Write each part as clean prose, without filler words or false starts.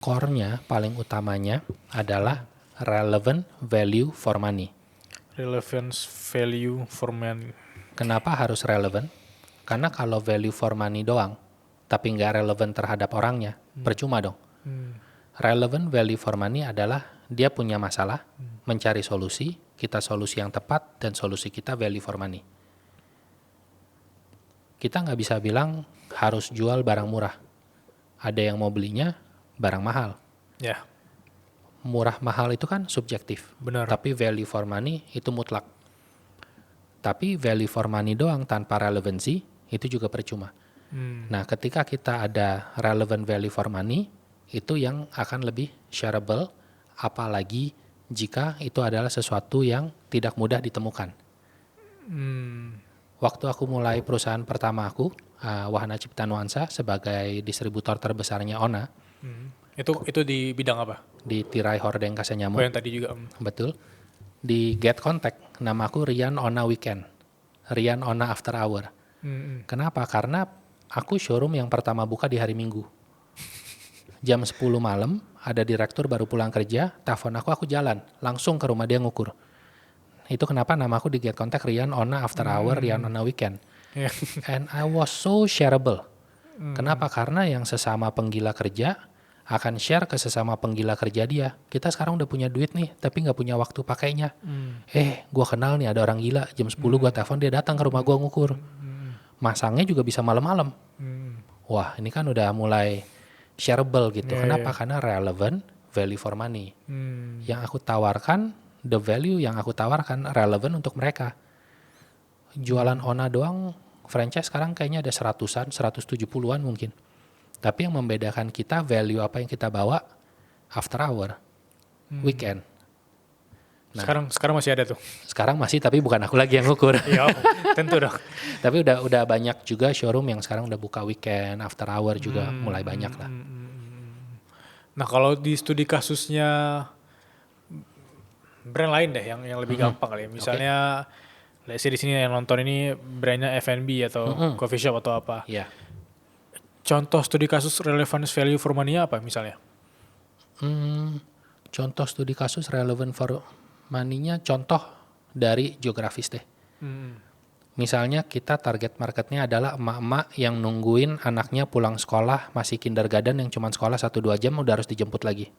Core-nya, paling utamanya adalah relevant value for money. Relevance value for money. Kenapa harus relevant? Karena kalau value for money doang, tapi nggak relevant terhadap orangnya, percuma dong. Relevant value for money adalah dia punya masalah, mencari solusi, kita solusi yang tepat, dan solusi kita value for money. Kita nggak bisa bilang harus jual barang murah. Ada yang mau belinya barang mahal. Ya, Murah mahal itu kan subjektif. benar. Tapi value for money itu mutlak. Tapi value for money doang tanpa relevansi itu juga percuma. Nah, ketika kita ada relevant value for money, itu yang akan lebih shareable, apalagi jika itu adalah sesuatu yang tidak mudah ditemukan. Waktu aku mulai perusahaan pertama aku, Wahana Cipta Nuansa, sebagai distributor terbesarnya Ona, Itu di bidang apa? di Tirai Hordeng Oh, Kasenyamuk, yang tadi juga. betul. Di Get Contact, nama aku Rian Ona Weekend, Rian Ona After Hour. Kenapa? Karena aku showroom yang pertama buka di hari Minggu. Jam 10 malam, ada direktur baru pulang kerja, telepon aku jalan, langsung ke rumah dia ngukur. Itu kenapa nama aku di Get Contact Rian Ona After Hour, Rian Ona Weekend. Ya. And I was so shareable. Kenapa? Karena yang sesama penggila kerja akan share ke sesama penggila kerja dia. Kita sekarang udah punya duit nih, tapi nggak punya waktu pakainya. Gua kenal nih ada orang gila, jam 10 gua telepon, dia datang ke rumah gua ngukur. Masangnya juga bisa malam-malam. Wah, ini kan udah mulai shareable gitu. Kenapa? Karena relevant, value for money. Yang aku tawarkan, the value yang aku tawarkan relevant untuk mereka. Jualan Ona doang, franchise sekarang kayaknya ada 100-an, 170-an mungkin. Tapi yang membedakan kita, value apa yang kita bawa, after hour, weekend. Nah, Sekarang masih ada tuh. sekarang masih, tapi bukan aku lagi yang ngukur. Iya, tentu dong. Tapi udah banyak juga showroom yang sekarang udah buka weekend, after hour juga mulai banyak lah. Nah, kalau di studi kasusnya brand lain deh yang lebih gampang kali ya. Misalnya let's say di sini yang nonton ini brandnya F&B atau coffee shop atau apa. Iya. Contoh studi kasus relevance value for money apa misalnya? Contoh studi kasus relevant for money-nya, contoh dari geografis deh. Misalnya kita target marketnya adalah emak-emak yang nungguin anaknya pulang sekolah masih kindergarten yang cuma sekolah 1-2 jam udah harus dijemput lagi.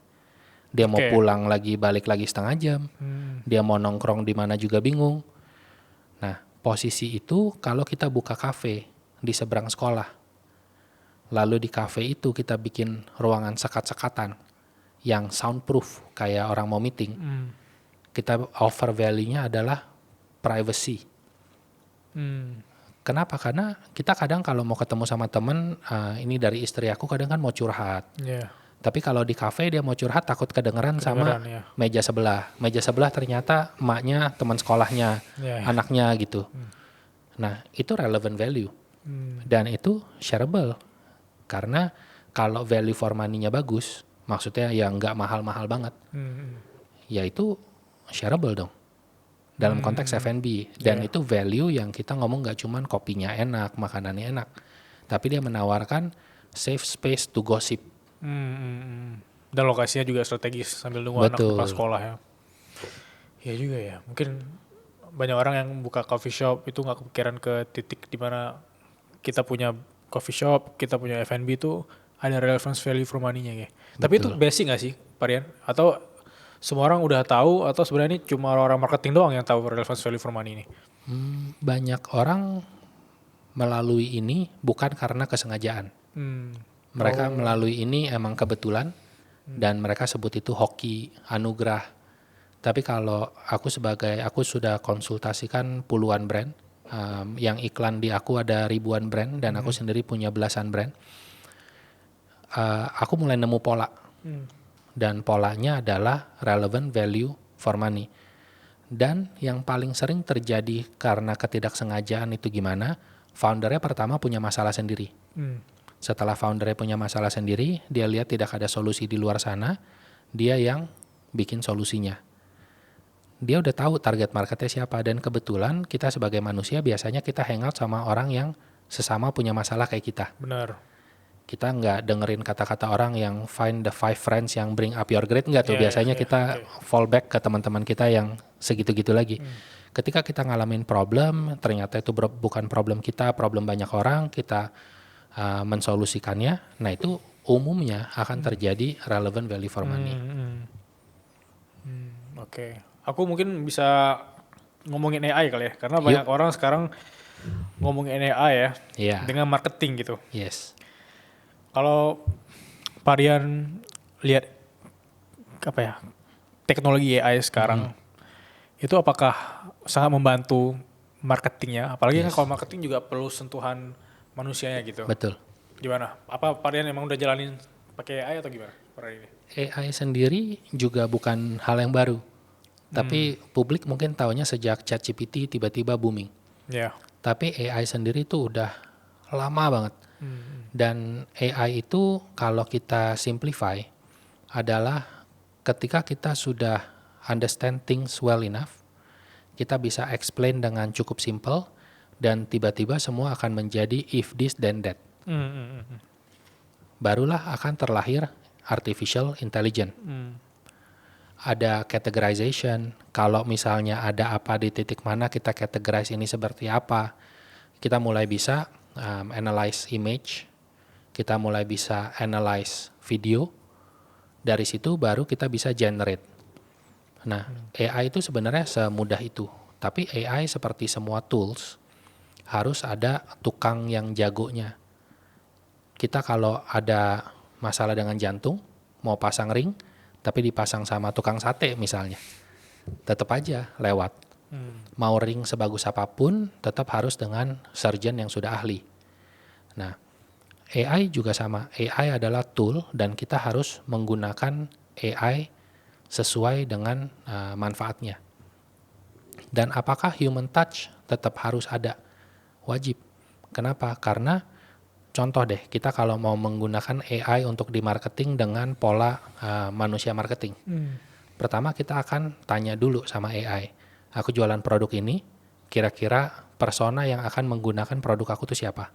Dia mau pulang lagi, balik lagi setengah jam. Dia mau nongkrong di mana juga bingung. Nah, posisi itu kalau kita buka kafe di seberang sekolah, lalu di kafe itu kita bikin ruangan sekat-sekatan yang soundproof kayak orang mau meeting, kita offer value-nya adalah privacy. Kenapa? Karena kita kadang kalau mau ketemu sama temen, ini dari istri aku kadang kan mau curhat. Tapi kalau di kafe dia mau curhat takut kedengeran sama meja sebelah. Meja sebelah ternyata emaknya, teman sekolahnya, anaknya gitu. Nah, itu relevant value. Dan itu shareable. Karena kalau value for money-nya bagus, maksudnya yang nggak mahal-mahal banget, ya itu shareable dong. Dalam konteks F&B. Dan itu value yang kita ngomong nggak cuman kopinya enak, makanannya enak. Tapi dia menawarkan safe space to gossip. Dan lokasinya juga strategis sambil nunggu anak pulang sekolah ya. Ya juga ya. Mungkin banyak orang yang buka coffee shop itu nggak kepikiran ke titik di mana kita punya coffee shop, kita punya F&B itu ada relevance value for money-nya ya. Tapi itu basic nggak sih, Pak Rian? Atau semua orang udah tahu atau sebenarnya ini cuma orang marketing doang yang tahu relevance value for money ini? Banyak orang melalui ini bukan karena kesengajaan. Mereka melalui ini emang kebetulan dan mereka sebut itu hoki, anugerah. Tapi kalau aku sudah konsultasikan puluhan brand, yang iklan di aku ada ribuan brand dan aku sendiri punya belasan brand. Aku mulai nemu pola. Dan polanya adalah relevant value for money. Dan yang paling sering terjadi karena ketidaksengajaan itu gimana? Foundernya pertama punya masalah sendiri. Setelah foundernya punya masalah sendiri, dia lihat tidak ada solusi di luar sana, dia yang bikin solusinya. Dia udah tahu target marketnya siapa, dan kebetulan kita sebagai manusia biasanya kita hangout sama orang yang sesama punya masalah kayak kita. Benar. Kita nggak dengerin kata-kata orang yang find the 5 friends yang bring up your grade, nggak tuh. Biasanya kita fallback ke teman-teman kita yang segitu-gitu lagi. Ketika kita ngalamin problem, ternyata itu bukan problem kita, problem banyak orang, kita mensolusikannya, nah itu umumnya akan terjadi relevant value for money. Oke. Aku mungkin bisa ngomongin AI kali ya, karena banyak orang sekarang ngomongin AI ya, dengan marketing gitu. Yes. Kalau Parian lihat apa ya, teknologi AI sekarang, itu apakah sangat membantu marketingnya? Apalagi kan kalau marketing juga perlu sentuhan manusianya gitu. Betul. Gimana? Apa Parian emang udah jalanin pakai AI atau gimana? AI sendiri juga bukan hal yang baru. Tapi publik mungkin taunya sejak ChatGPT tiba-tiba booming. Tapi AI sendiri itu udah lama banget. Dan AI itu kalau kita simplify adalah ketika kita sudah understand things well enough, kita bisa explain dengan cukup simple, dan tiba-tiba semua akan menjadi if this then that. Barulah akan terlahir artificial intelligence. Ada categorization, kalau misalnya ada apa di titik mana, kita categorize ini seperti apa. Kita mulai bisa analyze image, kita mulai bisa analyze video, dari situ baru kita bisa generate. Nah, AI itu sebenarnya semudah itu. Tapi AI seperti semua tools, harus ada tukang yang jagonya. Kita kalau ada masalah dengan jantung, mau pasang ring, tapi dipasang sama tukang sate misalnya, tetap aja lewat. Mau ring sebagus apapun, tetap harus dengan surgeon yang sudah ahli. Nah, AI juga sama. AI adalah tool dan kita harus menggunakan AI sesuai dengan manfaatnya. Dan apakah human touch tetap harus ada? Wajib. Kenapa? Karena contoh deh, kita kalau mau menggunakan AI untuk di marketing dengan pola manusia marketing. Pertama kita akan tanya dulu sama AI. Aku jualan produk ini, kira-kira persona yang akan menggunakan produk aku itu siapa?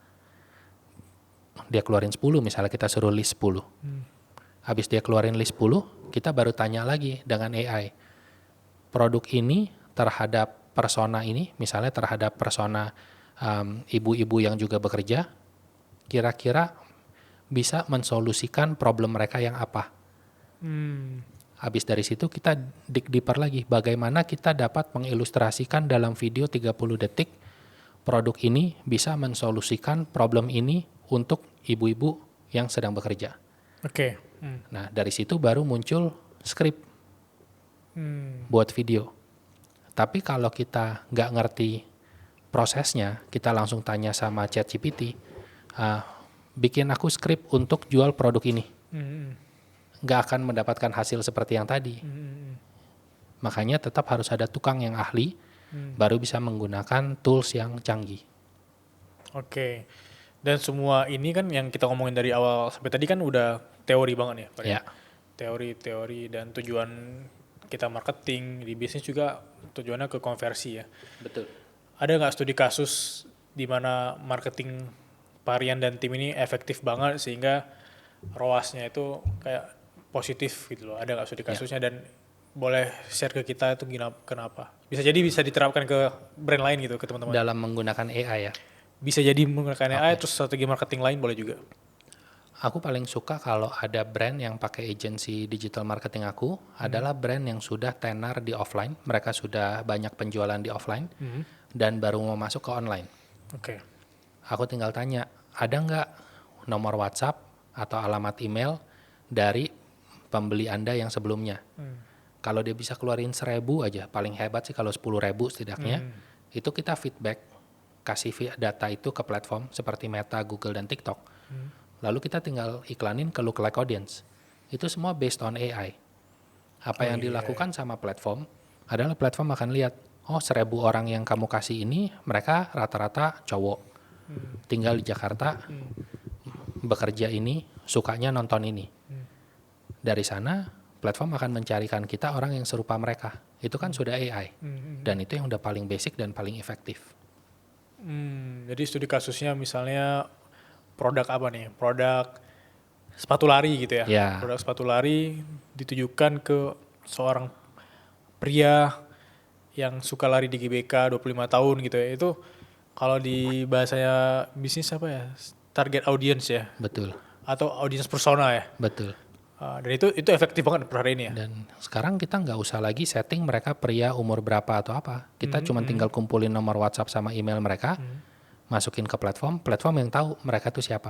Dia keluarin 10, misalnya kita suruh list 10. Habis dia keluarin list 10, kita baru tanya lagi dengan AI. Produk ini terhadap persona ini, misalnya terhadap persona ibu-ibu yang juga bekerja, kira-kira bisa mensolusikan problem mereka yang apa. Habis dari situ kita dig deeper lagi, bagaimana kita dapat mengilustrasikan dalam video 30 detik, produk ini bisa mensolusikan problem ini untuk ibu-ibu yang sedang bekerja. Nah, dari situ baru muncul skrip buat video. Tapi kalau kita nggak ngerti prosesnya, kita langsung tanya sama ChatGPT, bikin aku skrip untuk jual produk ini. Nggak akan mendapatkan hasil seperti yang tadi. Makanya tetap harus ada tukang yang ahli, baru bisa menggunakan tools yang canggih. Dan semua ini kan yang kita ngomongin dari awal sampai tadi kan udah teori banget ya. Teori dan tujuan kita marketing di bisnis juga tujuannya ke konversi ya. Betul. Ada nggak studi kasus di mana marketing Parian dan tim ini efektif banget sehingga ROAS-nya itu kayak positif gitu loh? Ada nggak studi kasusnya dan boleh share ke kita itu kenapa? Bisa jadi bisa diterapkan ke brand lain gitu, ke teman-teman. Dalam menggunakan AI ya? Bisa jadi menggunakan AI, terus strategi marketing lain boleh juga. Aku paling suka kalau ada brand yang pakai agensi digital marketing aku, adalah brand yang sudah tenar di offline, mereka sudah banyak penjualan di offline, dan baru mau masuk ke online. Aku tinggal tanya, ada nggak nomor WhatsApp atau alamat email dari pembeli Anda yang sebelumnya? Kalau dia bisa keluarin 1.000 aja, paling hebat sih kalau 10.000 setidaknya, itu kita feedback, kasih data itu ke platform seperti Meta, Google, dan TikTok. Lalu kita tinggal iklanin ke lookalike audience. Itu semua based on AI. Apa yang dilakukan sama platform adalah platform akan lihat, 1.000 orang yang kamu kasih ini, mereka rata-rata cowok. Tinggal di Jakarta, bekerja ini, sukanya nonton ini. Dari sana, platform akan mencarikan kita orang yang serupa mereka. Itu kan sudah AI. Dan itu yang udah paling basic dan paling efektif. Jadi studi kasusnya misalnya produk apa nih? Produk sepatu lari gitu ya. Ya. Produk sepatu lari ditujukan ke seorang pria yang suka lari di GBK 25 tahun gitu ya. Itu kalau di bahasanya bisnis apa ya? Target audience ya. Betul. Atau audience persona ya. Betul. Dan itu efektif banget per hari ini ya. Dan sekarang kita nggak usah lagi setting mereka pria umur berapa atau apa. Kita cuma tinggal kumpulin nomor WhatsApp sama email mereka, masukin ke platform yang tahu mereka tuh siapa.